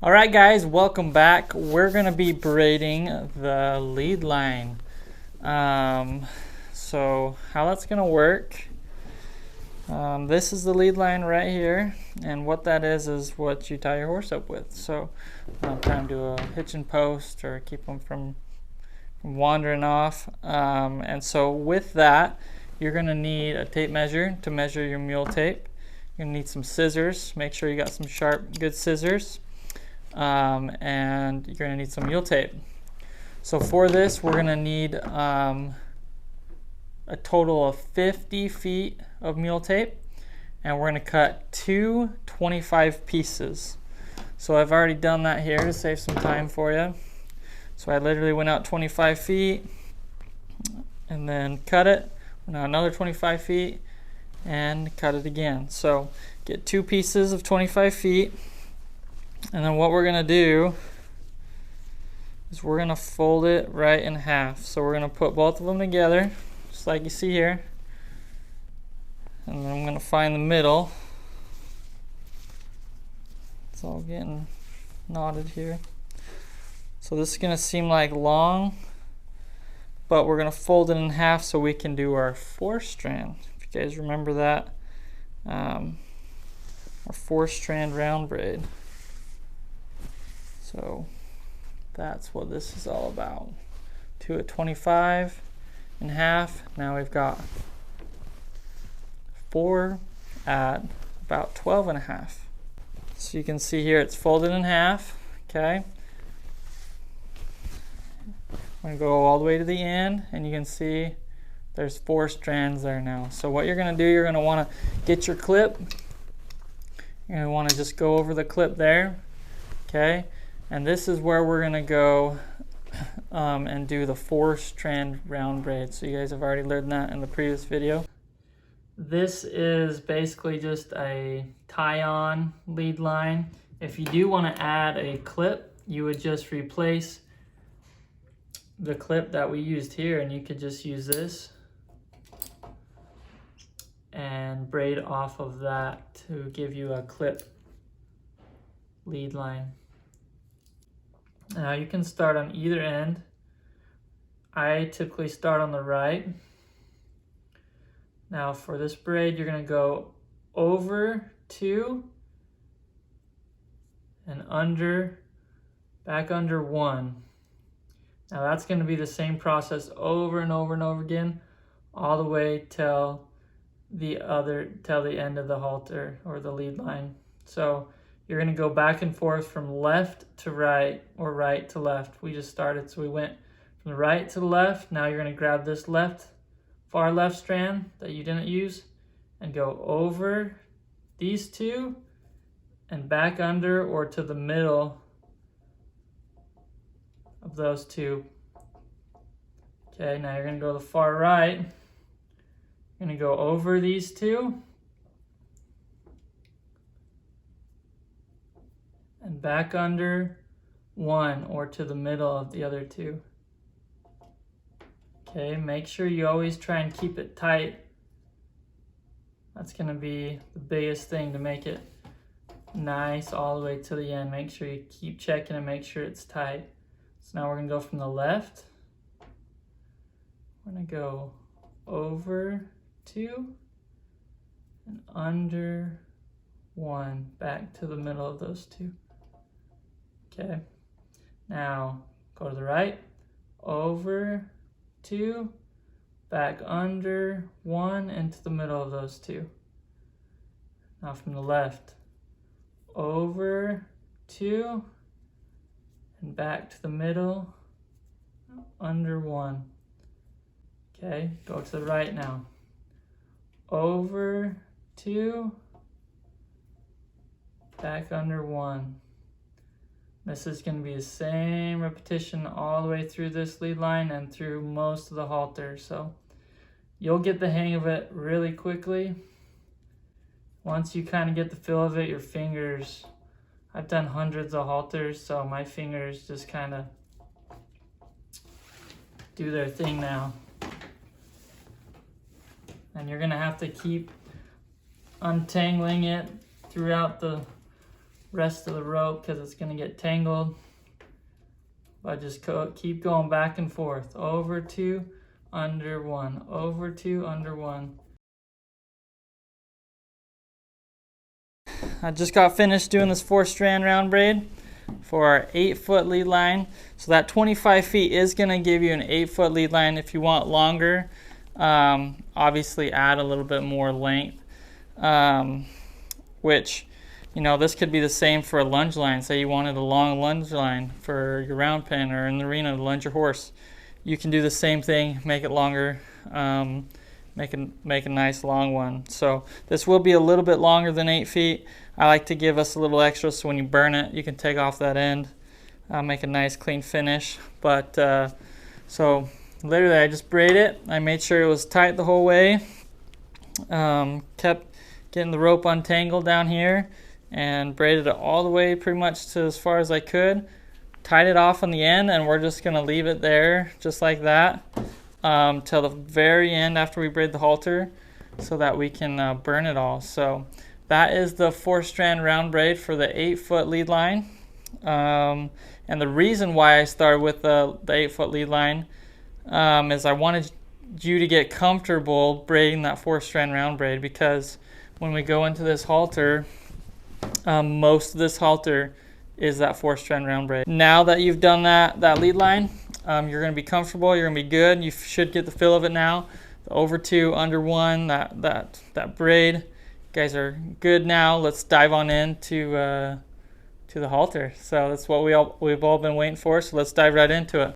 All right, guys, welcome back. We're gonna be braiding the lead line. So how that's gonna work, this is the lead line right here, and what that is what you tie your horse up with. So trying to do a hitch and post or keep them from wandering off. And so with that, you're gonna need a tape measure to measure your mule tape. You're gonna need some scissors. Make sure you got some sharp, good scissors. And you're going to need some mule tape. So for this, we're going to need a total of 50 feet of mule tape, and we're going to cut two 25 pieces. So I've already done that here to save some time for you. So I literally went out 25 feet and then cut it. Went out another 25 feet and cut it again. So get two pieces of 25 feet. And then what we're going to do is we're going to fold it right in half. So we're going to put both of them together, just like you see here. And then I'm going to find the middle. It's all getting knotted here. So this is going to seem like long, but we're going to fold it in half so we can do our 4-strand. If you guys remember that, our 4-strand round braid. So that's what this is all about. 2 at 25 in half. Now we've got 4 at about 12 and a half. So you can see here it's folded in half. Okay. I'm going to go all the way to the end, and you can see there's 4 strands there now. So what you're going to do, you're going to want to get your clip. You're going to want to just go over the clip there. Okay. And this is where we're going to go and do the 4-strand round braid. So you guys have already learned that in the previous video. This is basically just a tie-on lead line. If you do want to add a clip, you would just replace the clip that we used here, and you could just use this and braid off of that to give you a clip lead line. Now you can start on either end. I typically start on the right. Now for this braid, you're going to go over 2 and under, back under 1. Now that's going to be the same process over and over and over again, all the way till the end of the halter or the lead line. So you're going to go back and forth from left to right or right to left. We just started, so we went from the right to the left. Now you're going to grab this far left strand that you didn't use and go over these 2 and back under or to the middle of those 2. Okay, now you're going to go to the far right. You're going to go over these 2 and back under 1 or to the middle of the other 2. Okay, make sure you always try and keep it tight. That's going to be the biggest thing to make it nice all the way to the end. Make sure you keep checking and make sure it's tight. So now we're going to go from the left. We're going to go over 2 and under 1, back to the middle of those 2. Okay, now go to the right, over 2, back under 1, into the middle of those 2. Now from the left, over 2, and back to the middle, under 1. Okay, go to the right now. Over 2, back under 1. This is going to be the same repetition all the way through this lead line and through most of the halter. So you'll get the hang of it really quickly. Once you kind of get the feel of it, your fingers, I've done hundreds of halters, so my fingers just kind of do their thing now. And you're going to have to keep untangling it throughout the rest of the rope because it's going to get tangled. But just keep going back and forth. Over 2, under 1. Over 2, under 1. I just got finished doing this 4-strand round braid for our 8-foot lead line. So that 25 feet is going to give you an 8-foot lead line. If you want longer, obviously add a little bit more length, which, you know, this could be the same for a lunge line. Say you wanted a long lunge line for your round pen or in the arena to lunge your horse. You can do the same thing, make it longer, make a nice long one. So this will be a little bit longer than 8 feet. I like to give us a little extra so when you burn it, you can take off that end, make a nice clean finish. But so literally I just braid it. I made sure it was tight the whole way. Kept getting the rope untangled down here and braided it all the way pretty much to as far as I could. Tied it off on the end, and we're just gonna leave it there just like that till the very end after we braid the halter so that we can burn it all. So that is the 4-strand round braid for the 8-foot lead line. And the reason why I started with the 8-foot lead line is I wanted you to get comfortable braiding that 4-strand round braid, because when we go into this halter, most of this halter is that 4-strand round braid. Now that you've done that lead line, you're going to be comfortable, you're going to be good. You should get the feel of it now. The over 2, under 1, that braid. You guys are good now. Let's dive on into to the halter. So that's what we've all been waiting for, so let's dive right into it.